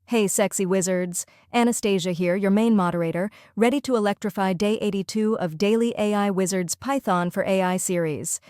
Hey, sexy wizards. Anastasia here, your main moderator, ready to electrify Day 82 of DailyAIWizard's Python for AI series.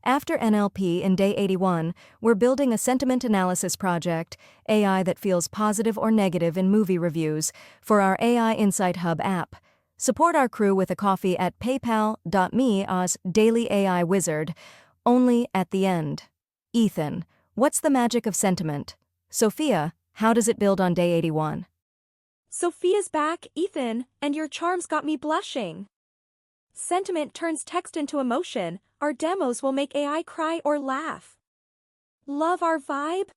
After NLP in Day 81, we're building a sentiment analysis project, AI that feels positive or negative in movie reviews, for our AI Insight Hub app. Support our crew with a coffee at paypal.me/DailyAIWizard, only at the end. Ethan, what's the magic of sentiment? Sophia, how does it build on Day 81? Sophia's back, Ethan, and your charms got me blushing. Sentiment turns text into emotion. Our demos will make AI cry or laugh. Love our vibe?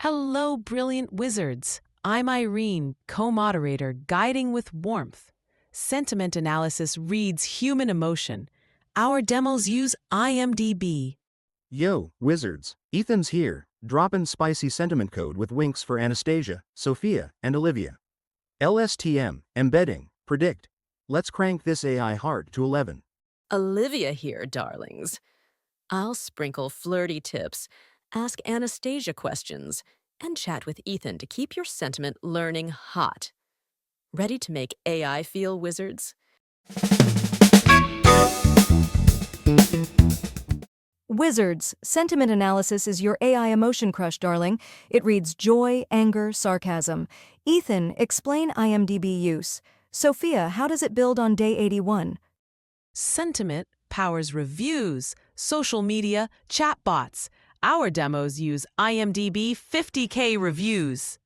Hello, brilliant wizards. I'm Irene, co-moderator, guiding with warmth. Sentiment analysis reads human emotion. Our demos use IMDb. Yo, wizards, Ethan's here, dropping spicy sentiment code with winks for Anastasia, Sophia, and Olivia. LSTM, embedding, predict. Let's crank this AI heart to 11. Olivia here, darlings. I'll sprinkle flirty tips, ask Anastasia questions, and chat with Ethan to keep your sentiment learning hot. Ready to make AI feel wizards? Wizards, sentiment analysis is your AI emotion crush, darling. It reads joy, anger, sarcasm. Ethan, explain IMDb use. Sophia, how does it build on Day 81? Sentiment powers reviews, social media, chatbots. Our demos use IMDb 50K reviews.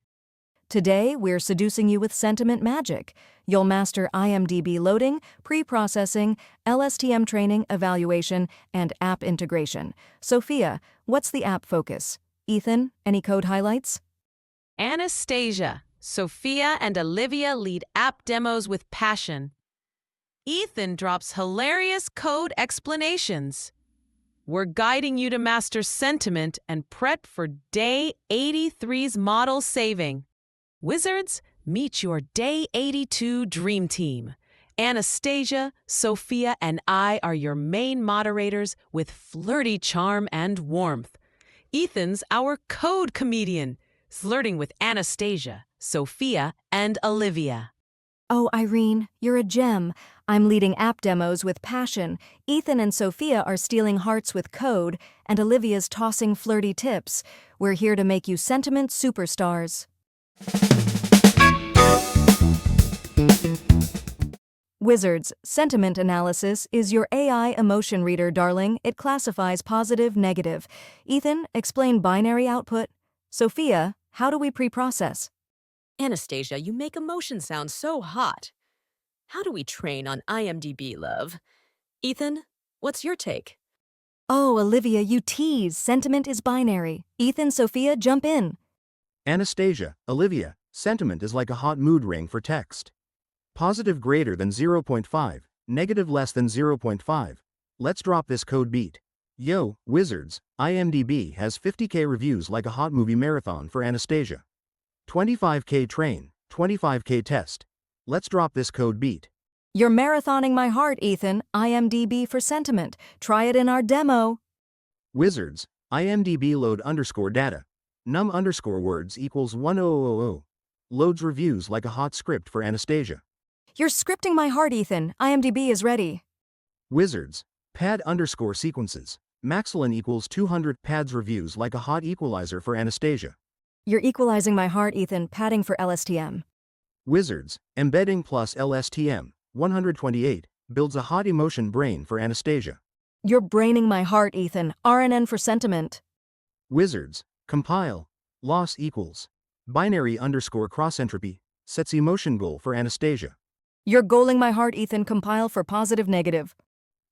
Today, we're seducing you with sentiment magic. You'll master IMDb loading, pre-processing, LSTM training, evaluation, and app integration. Sophia, what's the app focus? Ethan, any code highlights? Anastasia, Sophia, and Olivia lead app demos with passion. Ethan drops hilarious code explanations. We're guiding you to master sentiment and prep for Day 83's model saving. Wizards, meet your Day 82 dream team. Anastasia, Sophia, and I are your main moderators with flirty charm and warmth. Ethan's our code comedian, flirting with Anastasia, Sophia, and Olivia. Oh, Irene, you're a gem. I'm leading app demos with passion. Ethan and Sophia are stealing hearts with code, and Olivia's tossing flirty tips. We're here to make you sentiment superstars. Wizards, sentiment analysis is your AI emotion reader, darling. It classifies positive, negative. Ethan, explain binary output. Sophia, how do we pre-process? Anastasia, you make emotion sound so hot. How do we train on IMDb, love? Ethan, what's your take? Oh, Olivia, you tease. Sentiment is binary. Ethan, Sophia, jump in. Anastasia, Olivia, sentiment is like a hot mood ring for text. Positive greater than 0.5, negative less than 0.5. Let's drop this code beat. Yo, wizards, IMDb has 50K reviews like a hot movie marathon for Anastasia. 25K train, 25K test. Let's drop this code beat. You're marathoning my heart, Ethan. IMDb for sentiment. Try it in our demo. Wizards, IMDb load underscore data. Num underscore words equals 1000. Loads reviews like a hot script for Anastasia. You're scripting my heart, Ethan. IMDb is ready. Wizards, pad underscore sequences. Maxilin equals 200 pads reviews like a hot equalizer for Anastasia. You're equalizing my heart, Ethan. Padding for LSTM. Wizards, embedding plus LSTM, 128, builds a hot emotion brain for Anastasia. You're braining my heart, Ethan. RNN for sentiment. Wizards, compile, loss equals, binary underscore cross entropy, sets emotion goal for Anastasia. You're goaling my heart, Ethan. Compile for positive, negative.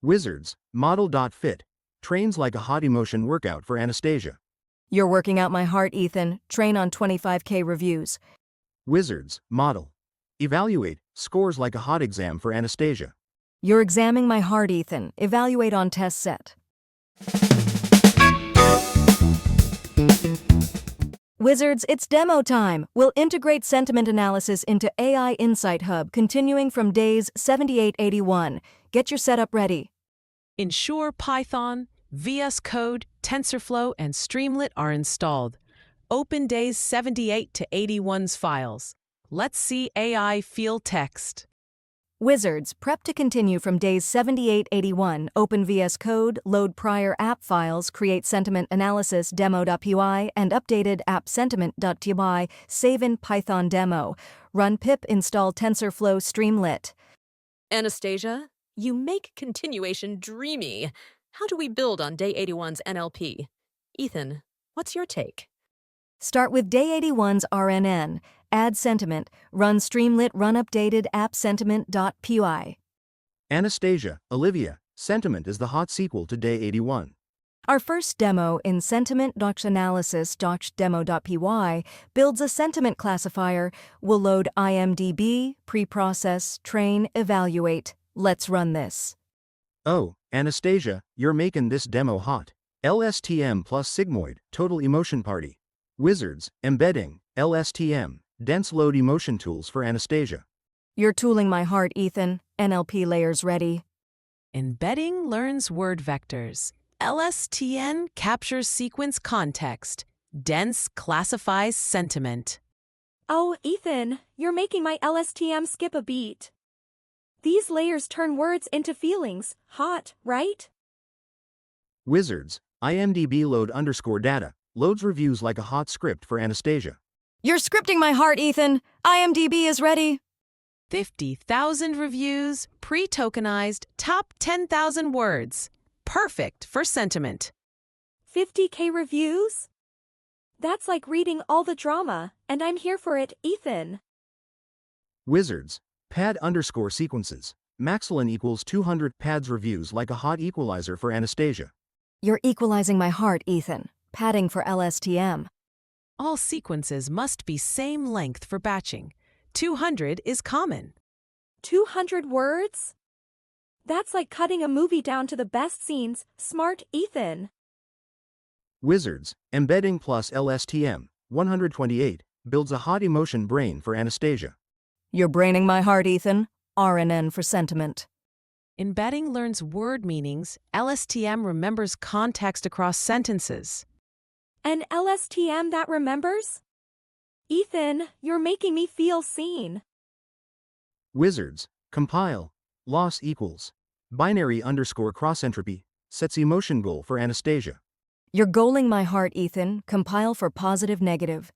Wizards, model.fit, trains like a hot emotion workout for Anastasia. You're working out my heart, Ethan. Train on 25K reviews. Wizards, model, evaluate, scores like a hot exam for Anastasia. You're examining my heart, Ethan. Evaluate on test set. Wizards, it's demo time. We'll integrate sentiment analysis into AI Insight Hub, continuing from days 78-81. Get your setup ready. Ensure Python, VS Code, TensorFlow, and Streamlit are installed. open days 78 to 81's files. Let's see AI feel text. Wizards, prep to continue from days 78-81, open VS Code, load prior app files, create sentiment analysis demo.py, and updated app sentiment.py, save in Python demo. Run pip install TensorFlow Streamlit. Anastasia, you make continuation dreamy. How do we build on Day 81's NLP? Ethan, what's your take? Start with Day 81's RNN, add sentiment, run Streamlit, run updated app sentiment.py. Anastasia, Olivia, sentiment is the hot sequel to Day 81. Our first demo in sentiment.analysis.demo.py builds a sentiment classifier. We'll load IMDb, preprocess, train, evaluate. Let's run this. Oh, Anastasia, you're making this demo hot. LSTM plus sigmoid, total emotion party. Wizards, embedding, LSTM, dense load emotion tools for Anastasia. You're tooling my heart, Ethan. NLP layers ready. Embedding learns word vectors. LSTM captures sequence context. Dense classifies sentiment. Oh, Ethan, you're making my LSTM skip a beat. These layers turn words into feelings. Hot, right? Wizards, IMDb load underscore data, loads reviews like a hot script for Anastasia. You're scripting my heart, Ethan. IMDb is ready. 50,000 reviews, pre-tokenized, top 10,000 words. Perfect for sentiment. 50K reviews? That's like reading all the drama, and I'm here for it, Ethan. Wizards, pad underscore sequences, maxlin equals 200 pads reviews like a hot equalizer for Anastasia. You're equalizing my heart, Ethan. Padding for LSTM. All sequences must be same length for batching. 200 is common. 200 words? That's like cutting a movie down to the best scenes. Smart, Ethan. Wizards, embedding plus LSTM, 128, builds a hot emotion brain for Anastasia. You're braining my heart, Ethan. RNN for sentiment. Embedding learns word meanings. LSTM remembers context across sentences. An LSTM that remembers? Ethan, you're making me feel seen. Wizards, compile, loss equals, binary underscore cross entropy, sets emotion goal for Anastasia. You're goaling my heart, Ethan. Compile for positive negative.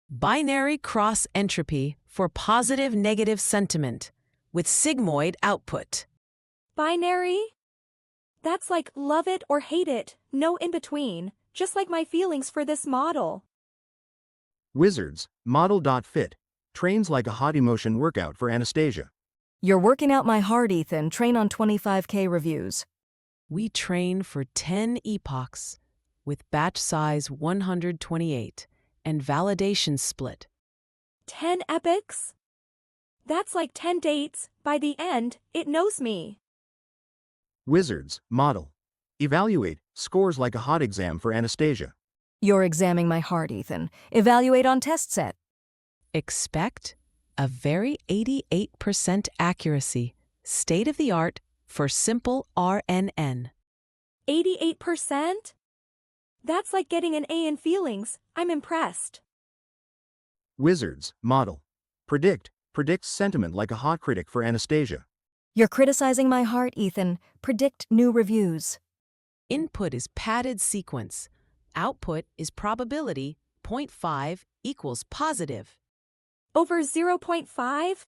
Binary cross entropy for positive negative sentiment with sigmoid output. Binary? That's like love it or hate it, no in between, just like my feelings for this model. Wizards, model.fit, trains like a hot emotion workout for Anastasia. You're working out my heart, Ethan. Train on 25K reviews. We train for 10 epochs with batch size 128 and validation split. 10 epochs? That's like 10 dates. By the end, it knows me. Wizards, model. Evaluate, scores like a hot exam for Anastasia. You're examining my heart, Ethan. Evaluate on test set. Expect a very 88% accuracy, state-of-the-art for simple RNN. 88%? That's like getting an A in feelings. I'm impressed. Wizards, model. Predicts sentiment like a hot critic for Anastasia. You're criticizing my heart, Ethan. Predict new reviews. Input is padded sequence. Output is probability. 0.5 equals positive. Over 0.5?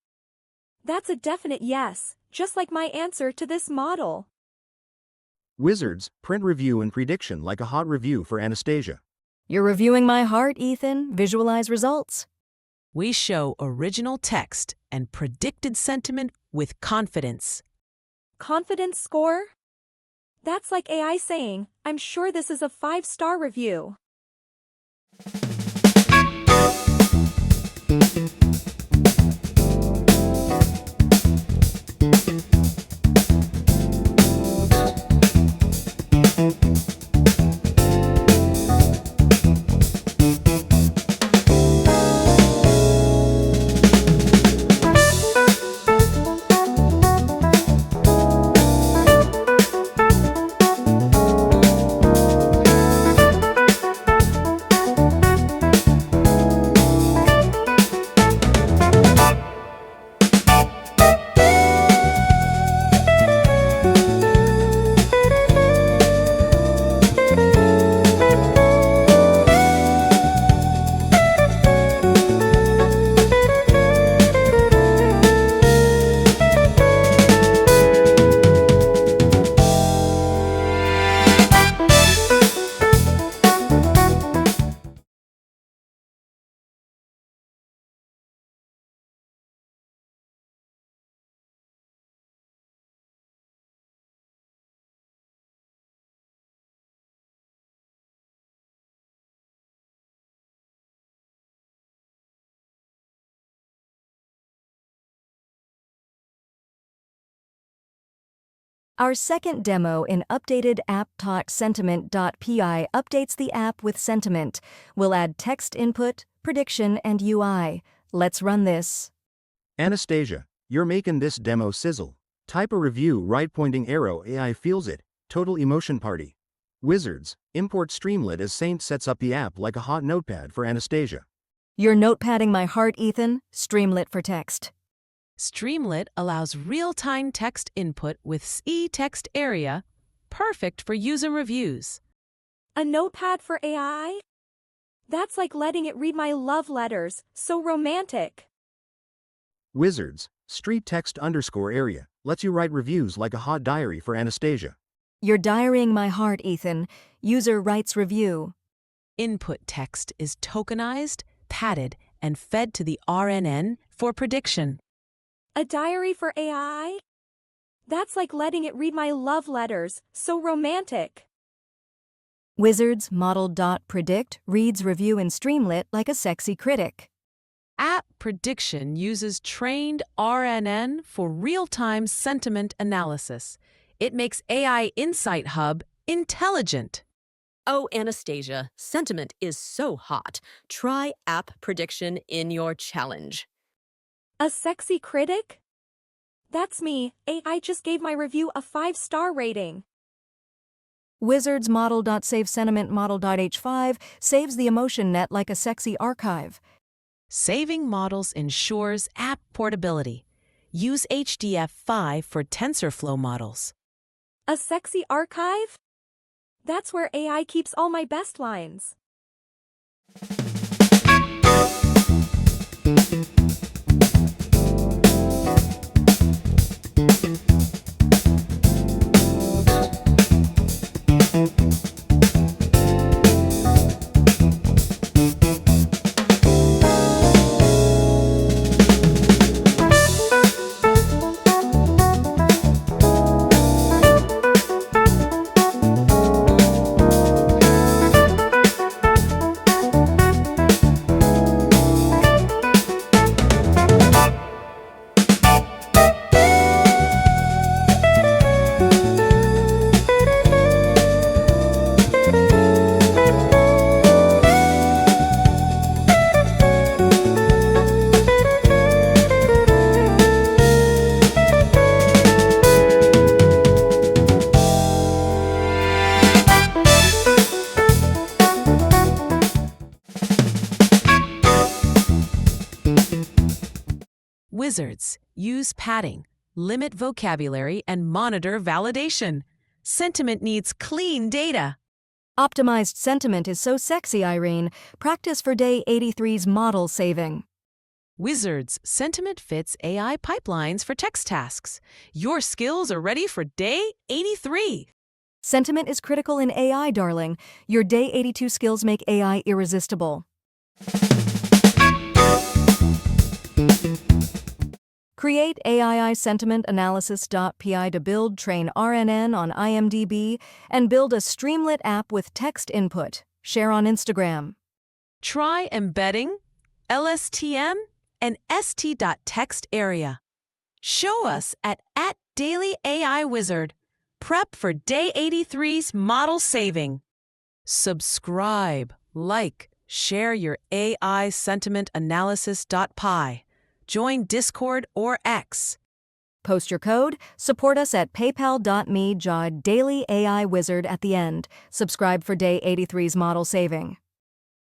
That's a definite yes, just like my answer to this model. Wizards, print review and prediction like a hot review for Anastasia. You're reviewing my heart, Ethan. Visualize results. We show original text and predicted sentiment with confidence. Confidence score? That's like AI saying, I'm sure this is a 5-star review. Our second demo in updated app.sentiment.py updates the app with sentiment. We'll add text input, prediction, and UI. Let's run this. Anastasia, you're making this demo sizzle. Type a review, right pointing arrow, AI feels it, total emotion party. Wizards, import Streamlit as Saint sets up the app like a hot notepad for Anastasia. You're notepadding my heart, Ethan. Streamlit for text. Streamlit allows real-time text input with e-text area, perfect for user reviews. A notepad for AI? That's like letting it read my love letters, so romantic. Wizards, street text underscore area, lets you write reviews like a hot diary for Anastasia. You're diarying my heart, Ethan. User writes review. Input text is tokenized, padded, and fed to the RNN for prediction. A diary for AI? That's like letting it read my love letters, so romantic. Wizards model.predict reads review in Streamlit like a sexy critic. App prediction uses trained RNN for real-time sentiment analysis. It makes AI Insight Hub intelligent. Oh, Anastasia, sentiment is so hot. Try app prediction in your challenge. A sexy critic? That's me. AI just gave my review a 5-star rating. Wizards model.savesentiment model.h5 saves the emotion net like a sexy archive. Saving models ensures app portability. Use HDF5 for TensorFlow models. A sexy archive? That's where AI keeps all my best lines. Wizards use padding, limit vocabulary, and monitor validation. Sentiment needs clean data. Optimized sentiment is so sexy, Irene. Practice for day 83's model saving. Wizards sentiment fits AI pipelines for text tasks. Your skills are ready for day 83. Sentiment is critical in AI, darling. Your day 82 skills make AI irresistible. Create AI sentiment analysis.py to build, train RNN on IMDb, and build a Streamlit app with text input. Share on Instagram. Try embedding LSTM and st.text area. Show us at DailyAIWizard. Prep for day 83's model saving. Subscribe, like, share your AI sentiment analysis.py. Join Discord or X. Post your code, support us at paypal.me/DailyAIWizard at the end. Subscribe for day 83's model saving.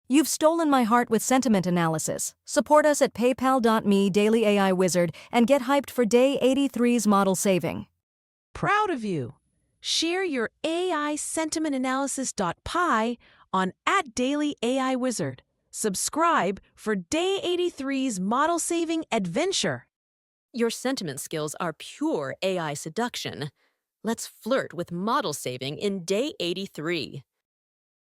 You've stolen my heart with sentiment analysis. Support us at paypal.me/DailyAIWizard and get hyped for day 83's model saving. Proud of you. Share your AI sentiment analysis.py on @DailyAIWizard. Subscribe for day 83's model saving adventure. Your sentiment skills are pure AI seduction. Let's flirt with model saving in day 83.